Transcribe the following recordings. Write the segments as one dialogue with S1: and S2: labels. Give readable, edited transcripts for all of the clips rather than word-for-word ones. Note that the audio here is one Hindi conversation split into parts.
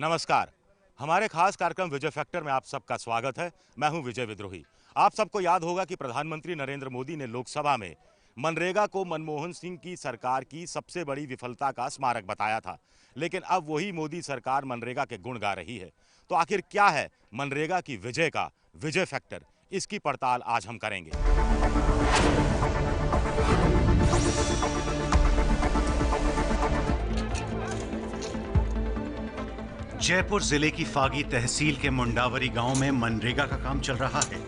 S1: नमस्कार। हमारे खास कार्यक्रम विजय फैक्टर में आप सबका स्वागत है। मैं हूं विजय विद्रोही। आप सबको याद होगा कि प्रधानमंत्री नरेंद्र मोदी ने लोकसभा में मनरेगा को मनमोहन सिंह की सरकार की सबसे बड़ी विफलता का स्मारक बताया था, लेकिन अब वही मोदी सरकार मनरेगा के गुण गा रही है। तो आखिर क्या है मनरेगा की विजय का विजय फैक्टर, इसकी पड़ताल आज हम करेंगे।
S2: जयपुर जिले की फागी तहसील के मुंडावरी गांव में मनरेगा का काम चल रहा है।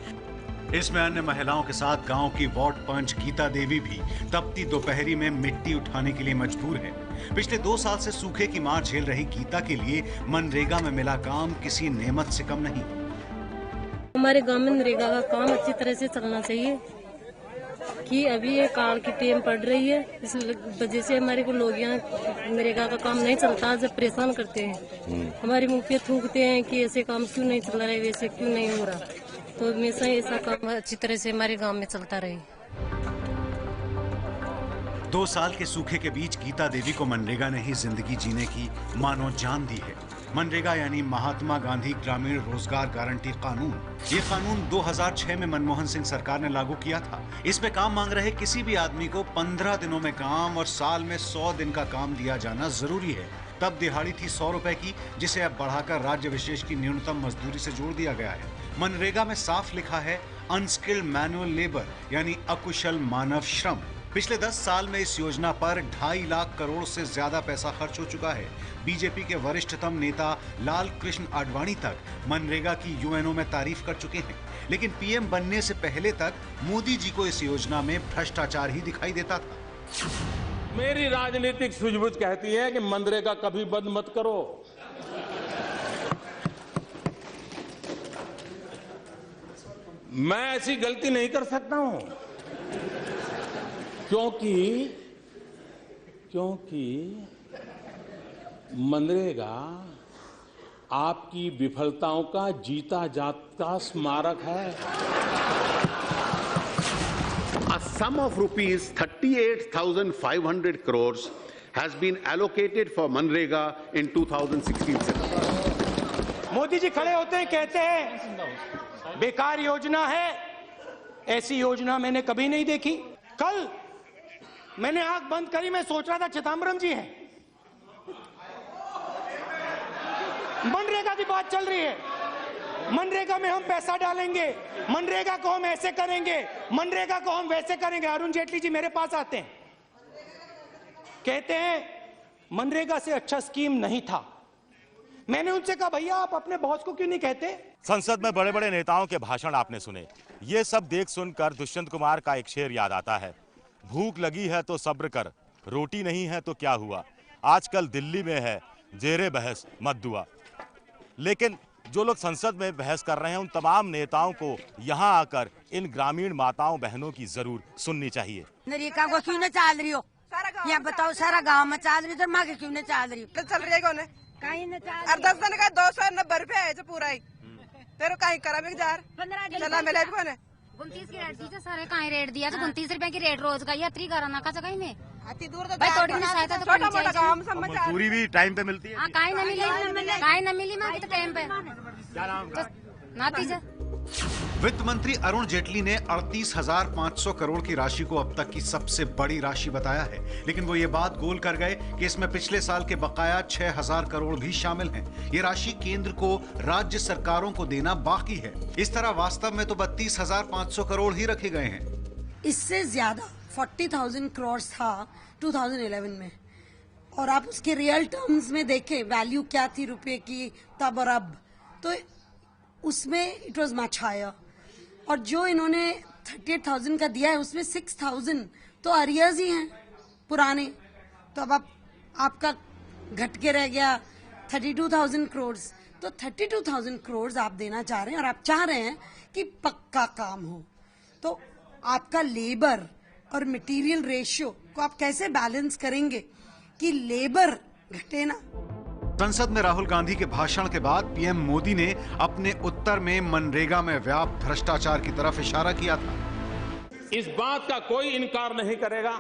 S2: इसमें अन्य महिलाओं के साथ गांव की वार्ड पंच गीता देवी भी तपती दोपहरी में मिट्टी उठाने के लिए मजबूर है। पिछले 2 साल से सूखे की मार झेल रही गीता के लिए मनरेगा में मिला काम किसी नेमत से कम नहीं।
S3: हमारे गांव में मनरेगा का काम अच्छी तरह से चलना चाहिए कि अभी ये काल की टेम पड़ रही है, इस वजह से हमारे को लोग यहाँ मनरेगा का काम नहीं चलता, जब परेशान करते हैं। हमारे मुंह पे थूकते हैं कि ऐसे काम क्यों नहीं चल रहा है, वैसे क्यों नहीं हो रहा। तो हमेशा ऐसा काम अच्छी तरह से हमारे गांव में चलता रहे।
S2: 2 साल के सूखे के बीच गीता देवी को मनरेगा ने ही जिंदगी जीने की मानो जान दी है। मनरेगा यानी महात्मा गांधी ग्रामीण रोजगार गारंटी कानून। ये कानून 2006 में मनमोहन सिंह सरकार ने लागू किया था। इसमें काम मांग रहे किसी भी आदमी को 15 दिनों में काम और साल में 100 दिन का काम दिया जाना जरूरी है। तब दिहाड़ी थी 100 रुपए की, जिसे अब बढ़ाकर राज्य विशेष की न्यूनतम मजदूरी से जोड़ दिया गया है। मनरेगा में साफ लिखा है अनस्किल्ड मैनुअल लेबर यानी अकुशल मानव श्रम। पिछले 10 साल में इस योजना पर 2.5 लाख करोड़ से ज्यादा पैसा खर्च हो चुका है। बीजेपी के वरिष्ठतम नेता लाल कृष्ण आडवाणी तक मनरेगा की यूएनओ में तारीफ कर चुके हैं, लेकिन पीएम बनने से पहले तक मोदी जी को इस योजना में भ्रष्टाचार ही दिखाई देता था।
S4: मेरी राजनीतिक सूझबूझ कहती है कि मनरेगा कभी बंद मत करो। मैं ऐसी गलती नहीं कर सकता हूं, क्योंकि मनरेगा आपकी विफलताओं का जीता जागता स्मारक है।
S5: A sum of rupees 38,500 crores has been allocated for Manrega in 2016-17.
S6: Modi ji खड़े होते हैं, कहते हैं बेकार योजना है, ऐसी योजना मैंने कभी नहीं देखी। कल मैंने आंख बंद करी, मैं सोच रहा था चिदम्बरम जी हैं। मनरेगा की बात चल रही है, मनरेगा में हम पैसा डालेंगे, मनरेगा को हम ऐसे करेंगे, मनरेगा को हम वैसे करेंगे। अरुण जेटली जी मेरे पास आते हैं, कहते हैं मनरेगा से अच्छा स्कीम नहीं था। मैंने उनसे कहा भैया आप अपने बॉस को क्यों नहीं कहते।
S1: संसद में बड़े बड़े नेताओं के भाषण आपने सुने। ये सब देख सुनकर दुष्यंत कुमार का एक शेर याद आता है, भूख लगी है तो सब्र कर, रोटी नहीं है तो क्या हुआ, आजकल दिल्ली में है जेरे बहस मत दुआ। लेकिन जो लोग संसद में बहस कर रहे हैं, उन तमाम नेताओं को यहाँ आकर इन ग्रामीण माताओं बहनों की जरूर सुननी चाहिए।
S7: मनरेगा को क्यों न चल रही हो, यहाँ बताओ, सारा गांव में चल रही, तो माँ के क्यों न चल रही।
S8: चल रही है कौन है? अब 10 दिन का 290 रुपए है जो पूरा ही तेरे कहीं करा भी जार 15 चला मिला भी कौन है।
S9: 29 की रेट दी, सारे कहीं रेट दिया तो 29 रुपए की रेट रोज का यात्री कराना का जगह में
S8: अति दूर तो
S9: भाई थोड़ी सहायता तो
S8: छोटा मोटा काम समझ
S1: मजदूरी भी टाइम पे मिलती है।
S9: हाँ कहीं न मिली मैं तो टाइम पे ना दीजिए।
S2: वित्त मंत्री अरुण जेटली ने 38,500 करोड़ की राशि को अब तक की सबसे बड़ी राशि बताया है, लेकिन वो ये बात गोल कर गए कि इसमें पिछले साल के बकाया 6,000 करोड़ भी शामिल हैं। ये राशि केंद्र को राज्य सरकारों को देना बाकी है। इस तरह वास्तव में तो 32,500 करोड़ ही रखे गए हैं।
S7: इससे ज्यादा 40,000 करोड़ था 2011 में, और आप उसके रियल टर्म्स में देखें वैल्यू क्या थी रुपए की तब और अब, तो उसमें इट वाज मच हायर। और जो इन्होंने 38,000 का दिया है उसमें 6,000 तो अरियर्स ही हैं पुराने, तो अब आपका घट के रह गया 32,000 करोड़। तो 32,000 करोड़ आप देना चाह रहे हैं और आप चाह रहे हैं कि पक्का काम हो, तो आपका लेबर और मटेरियल रेशियो को आप कैसे बैलेंस करेंगे कि लेबर घटे ना।
S2: संसद में राहुल गांधी के भाषण के बाद पीएम मोदी ने अपने उत्तर में मनरेगा में व्याप्त भ्रष्टाचार की तरफ इशारा किया था।
S4: इस बात का कोई इनकार नहीं करेगा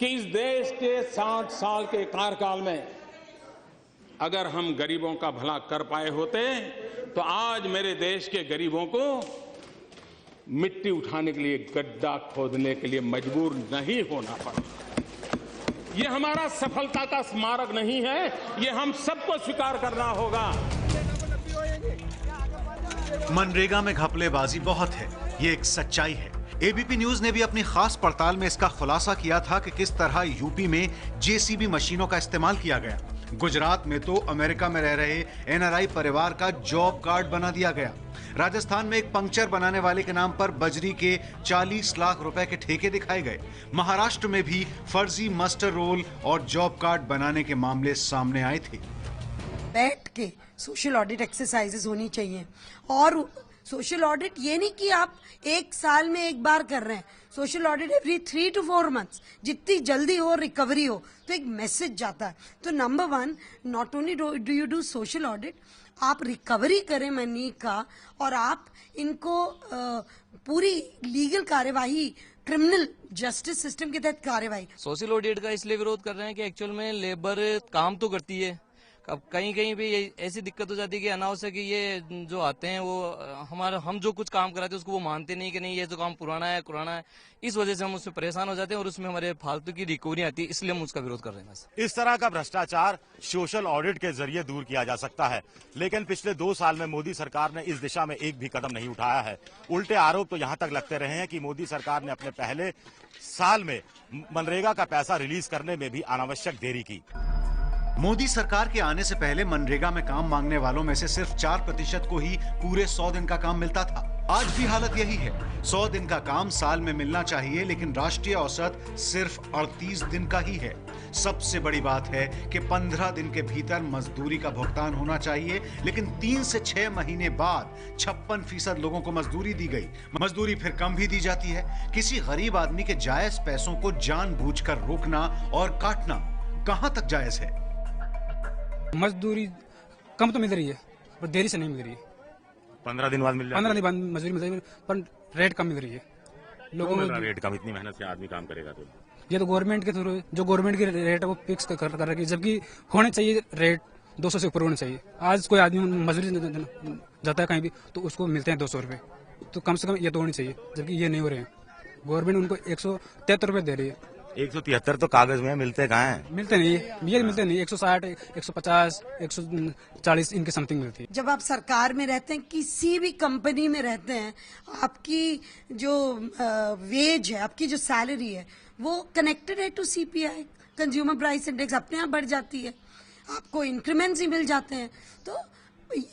S4: कि इस देश के 60 साल के कार्यकाल में अगर हम गरीबों का भला कर पाए होते तो आज मेरे देश के गरीबों को मिट्टी उठाने के लिए गड्ढा खोदने के लिए मजबूर नहीं होना पड़ा। ये हमारा सफलता का स्मारक नहीं है, ये हम सबको स्वीकार करना होगा।
S2: मनरेगा में घपलेबाजी बहुत है, ये एक सच्चाई है। एबीपी न्यूज ने भी अपनी खास पड़ताल में इसका खुलासा किया था कि किस तरह यूपी में जेसीबी मशीनों का इस्तेमाल किया गया। गुजरात में तो अमेरिका में रह रहे एनआरआई परिवार का जॉब कार्ड बना दिया गया। राजस्थान में एक पंक्चर बनाने वाले के नाम पर बजरी के 40 लाख रुपए के ठेके दिखाए गए। महाराष्ट्र में भी फर्जी मास्टर रोल और जॉब कार्ड बनाने के मामले सामने आए थे।
S7: बैठ के सोशल ऑडिट एक्सरसाइजेस होनी चाहिए। और सोशल ऑडिट ये नहीं कि आप एक साल में एक बार कर रहे हैं, social audit every 3 to 4 months, जितनी जल्दी हो रिकवरी हो तो एक मैसेज जाता है। तो number 1, not only do you do social audit, आप रिकवरी करें मनी का और आप इनको पूरी लीगल कार्यवाही, क्रिमिनल जस्टिस सिस्टम के तहत कार्यवाही।
S10: सोशल ऑडिट का इसलिए विरोध कर रहे हैं कि एक्चुअल में लेबर काम तो करती है, अब कहीं कहीं भी ऐसी दिक्कत हो जाती है कि अनावश्यक ये जो आते हैं वो हम जो कुछ काम कराते हैं उसको वो मानते नहीं कि नहीं ये जो काम पुराना है पुराना है, इस वजह से हम उससे परेशान हो जाते हैं और उसमें हमारे फालतू की रिकवरी आती है, इसलिए हम उसका विरोध कर रहे हैं।
S1: इस तरह का भ्रष्टाचार सोशल ऑडिट के जरिए दूर किया जा सकता है, लेकिन पिछले 2 साल में मोदी सरकार ने इस दिशा में एक भी कदम नहीं उठाया है। उल्टे आरोप तो यहां तक लगते रहे हैं कि मोदी सरकार ने अपने पहले साल में मनरेगा का पैसा रिलीज करने में भी अनावश्यक देरी की।
S2: मोदी सरकार के आने से पहले मनरेगा में काम मांगने वालों में से सिर्फ 4% को ही पूरे 100 दिन का काम मिलता था। आज भी हालत यही है। 100 दिन का काम साल में मिलना चाहिए, लेकिन राष्ट्रीय औसत सिर्फ 38 दिन का ही है। सबसे बड़ी बात है कि 15 दिन के भीतर मजदूरी का भुगतान होना चाहिए, लेकिन 3 से 6 महीने बाद 56% लोगों को मजदूरी दी गई। मजदूरी फिर कम भी दी जाती है। किसी गरीब आदमी के जायज पैसों को जानबूझकर रोकना और काटना कहां तक जायज है?
S11: मजदूरी कम तो मिल रही है पर देरी से नहीं मिल रही है।
S1: 15 दिन बाद मिल जाएगी।
S11: 15 दिन बाद मजदूरी मिल रही है पर रेट कम मिल रही है। लोगों को
S1: रेट कम, इतनी मेहनत से आदमी काम करेगा तो
S11: ये तो गवर्नमेंट के थ्रू, जो गवर्नमेंट की रेट है वो फिक्स कर रखी है, जबकि होने चाहिए रेट 200 से ऊपर होने चाहिए। आज कोई आदमी मजदूरी जाता है कहीं भी तो उसको मिलते हैं 200 रुपए, तो कम से कम ये तो होनी चाहिए, जबकि ये नहीं हो रहे हैं। गवर्नमेंट उनको 173 रुपए दे रही है।
S1: 173 तो कागज में मिलते कहाँ हैं?
S11: मिलते नहीं, ये मिलते नहीं। 160, 150, 140 इनके समथिंग मिलती है।
S7: जब आप सरकार में रहते हैं, किसी भी कंपनी में रहते हैं, आपकी जो वेज है, आपकी जो सैलरी है, वो कनेक्टेड है to CPI, consumer price index, अपने आप बढ़ जाती है। आपको इंक्रीमेंट्स ही मिल जाते हैं। तो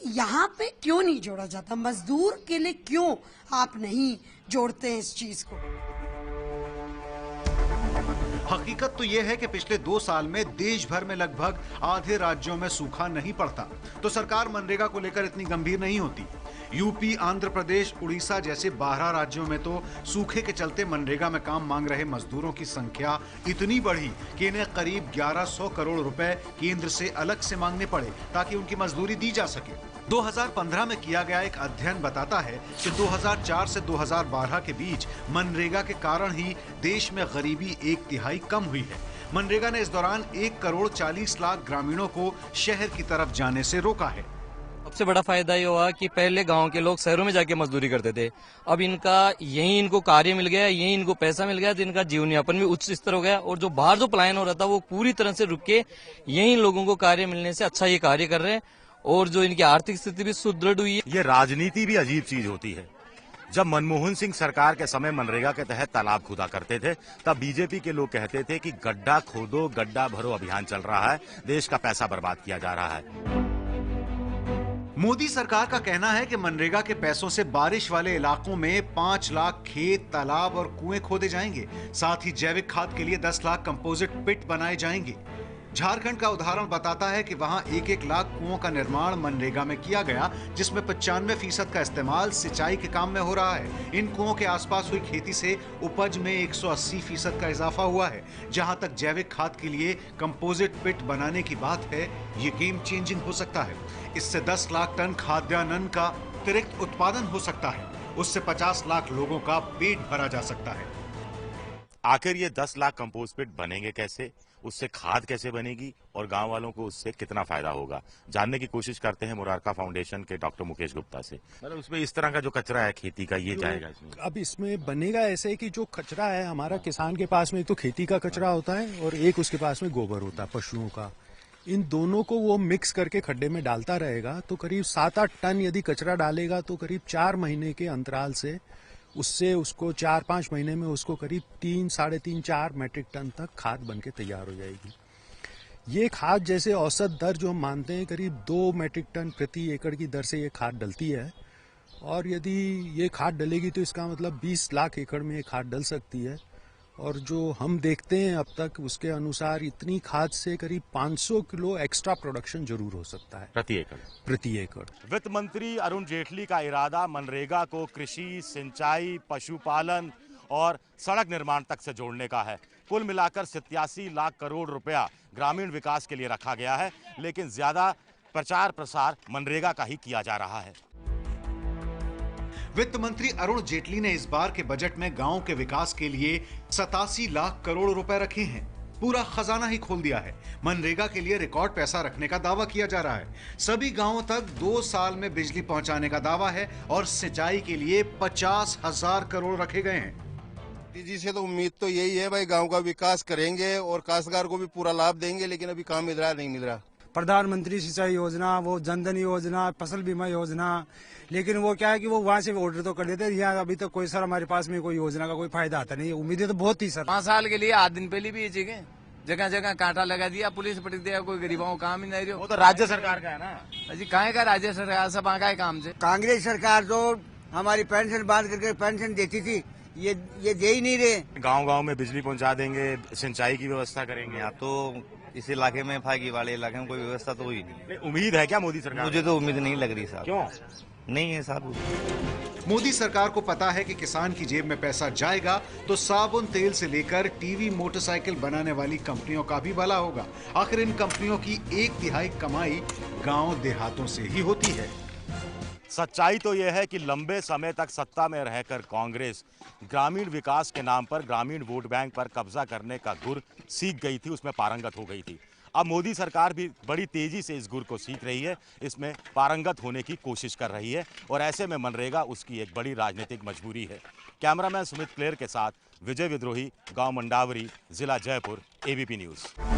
S7: यहाँ पे क्यों नहीं जोड़ा जाता? मजदूर के लिए क्यों आप नहीं जोड़ते हैं इस चीज को?
S2: हकीकत तो यह है कि पिछले 2 साल में देश भर में लगभग आधे राज्यों में सूखा नहीं पड़ता, तो सरकार मनरेगा को लेकर इतनी गंभीर नहीं होती। यूपी, आंध्र प्रदेश, उड़ीसा जैसे 12 राज्यों में तो सूखे के चलते मनरेगा में काम मांग रहे मजदूरों की संख्या इतनी बढ़ी कि इन्हें करीब 1100 करोड़ रुपए केंद्र से अलग से मांगने पड़े ताकि उनकी मजदूरी दी जा सके। 2015 में किया गया एक अध्ययन बताता है कि 2004 से 2012 के बीच मनरेगा के कारण ही देश में गरीबी 1/3 कम हुई है। मनरेगा ने इस दौरान 1 करोड़ 40 लाख ग्रामीणों को शहर की तरफ जाने से रोका है।
S10: सबसे बड़ा फायदा ये हुआ कि पहले गांव के लोग शहरों में जाके मजदूरी करते थे, अब यहीं इनको कार्य मिल गया, यहीं इनको पैसा मिल गया, तो इनका जीवन यापन भी उच्च स्तर हो गया। और जो बाहर जो पलायन हो रहा था वो पूरी तरह से रुक के यहीं लोगों को कार्य मिलने से अच्छा ये कार्य कर रहे हैं और जो इनकी आर्थिक स्थिति भी सुदृढ़ हुई है।
S1: ये राजनीति भी अजीब चीज होती है। जब मनमोहन सिंह सरकार के समय मनरेगा के तहत तालाब खुदा करते थे, तब बीजेपी के लोग कहते थे कि गड्ढा खोदो गड्ढा भरो अभियान चल रहा है, देश का पैसा बर्बाद किया जा रहा है।
S2: मोदी सरकार का कहना है कि मनरेगा के पैसों से बारिश वाले इलाकों में 5 लाख खेत, तालाब और कुएं खोदे जाएंगे। साथ ही जैविक खाद के लिए 10 लाख कंपोजिट पिट बनाए जाएंगे। झारखंड का उदाहरण बताता है कि वहां 1-1 लाख कुओं का निर्माण मनरेगा में किया गया, जिसमें 95% का इस्तेमाल सिंचाई के काम में हो रहा है। इन कुओं के आसपास हुई खेती से उपज में 180% का इजाफा हुआ है। जहां तक जैविक खाद के लिए कंपोजिट पिट बनाने की बात है, ये गेम चेंजिंग हो सकता है। इससे 10 लाख टन खाद्यान्न का अतिरिक्त उत्पादन हो सकता है। उससे 50 लाख लोगों का पेट भरा जा सकता है।
S1: आखिर ये 10 लाख कंपोस्ट पिट बनेंगे कैसे उससे खाद कैसे बनेगी और गांव वालों को उससे कितना फायदा होगा, जानने की कोशिश करते हैं मुरारका फाउंडेशन के डॉक्टर मुकेश गुप्ता से। मतलब उसमें इस तरह का जो कचरा है खेती का, ये जाएगा इसमें?
S12: अब इसमें बनेगा ऐसे कि जो कचरा है हमारा किसान के पास में, एक तो खेती का कचरा होता है और एक उसके पास में गोबर होता है पशुओं का। इन दोनों को वो मिक्स करके खड्डे में डालता रहेगा, तो करीब 7-8 टन यदि कचरा डालेगा तो करीब 4 महीने के अंतराल से उससे उसको 4-5 महीने में उसको करीब 3-3.5-4 मैट्रिक टन तक खाद बन के तैयार हो जाएगी। ये खाद जैसे औसत दर जो हम मानते हैं करीब 2 मैट्रिक टन प्रति एकड़ की दर से ये खाद डलती है, और यदि ये खाद डलेगी तो इसका मतलब 20 लाख एकड़ में ये खाद डल सकती है। और जो हम देखते हैं अब तक उसके अनुसार इतनी खाद से करीब 500 किलो एक्स्ट्रा प्रोडक्शन जरूर हो सकता है प्रति एकड़।
S1: वित्त मंत्री अरुण जेटली का इरादा मनरेगा को कृषि, सिंचाई, पशुपालन और सड़क निर्माण तक से जोड़ने का है। कुल मिलाकर 87 लाख करोड़ रुपया ग्रामीण विकास के लिए रखा गया है, लेकिन ज्यादा प्रचार प्रसार मनरेगा का ही किया जा रहा है।
S2: वित्त मंत्री अरुण जेटली ने इस बार के बजट में गांव के विकास के लिए 87 लाख करोड़ रुपए रखे हैं। पूरा खजाना ही खोल दिया है। मनरेगा के लिए रिकॉर्ड पैसा रखने का दावा किया जा रहा है। सभी गांवों तक 2 साल में बिजली पहुंचाने का दावा है और सिंचाई के लिए 50,000 करोड़ रखे गए हैं।
S13: जी से तो उम्मीद तो यही है भाई, गांव का विकास करेंगे और काश्तकार को भी पूरा लाभ देंगे, लेकिन अभी काम मिल रहा नहीं मिल रहा।
S11: प्रधानमंत्री सिंचाई योजना, वो जनधन योजना, फसल बीमा योजना, लेकिन वो क्या है कि वो वहाँ से ऑर्डर तो कर देते हैं। यहाँ अभी तक कोई सर हमारे पास में कोई योजना का कोई फायदा आता नहीं है। उम्मीदें तो बहुत थी सर।
S10: 5 साल के लिए 8 दिन पहले भी ये जगह जगह जगह कांटा लगा दिया, पुलिस पटक दिया, कोई गरीबों को काम ही नहीं रही।
S1: वो तो राज्य सरकार का है ना
S10: जी, कहाँ का राज्य सरकार, सब आगा है काम से।
S14: कांग्रेस सरकार जो हमारी पेंशन बांध करके पेंशन देती थी, ये दे ही नहीं रहे।
S1: गांव-गांव में बिजली पहुंचा देंगे, सिंचाई की व्यवस्था करेंगे।
S15: आप तो इस इलाके में फागी वाले इलाके में कोई व्यवस्था तो हुई नहीं।
S1: उम्मीद है क्या मोदी सरकार?
S15: मुझे तो उम्मीद नहीं लग रही साहब।
S1: क्यों
S15: नहीं है साहब?
S2: मोदी सरकार को पता है कि किसान की जेब में पैसा जाएगा तो साबुन तेल से लेकर टीवी, मोटरसाइकिल बनाने वाली कंपनियों का भी भला होगा। आखिर इन कंपनियों की 1/3 कमाई गांव देहातों से ही होती है।
S1: सच्चाई तो यह है कि लंबे समय तक सत्ता में रहकर कांग्रेस ग्रामीण विकास के नाम पर ग्रामीण वोट बैंक पर कब्जा करने का गुर सीख गई थी, उसमें पारंगत हो गई थी। अब मोदी सरकार भी बड़ी तेजी से इस गुर को सीख रही है, इसमें पारंगत होने की कोशिश कर रही है, और ऐसे में मनरेगा उसकी एक बड़ी राजनीतिक मजबूरी है। कैमरामैन सुमित क्लेर के साथ विजय विद्रोही, गांव मंडावरी, जिला जयपुर, एबीपी न्यूज।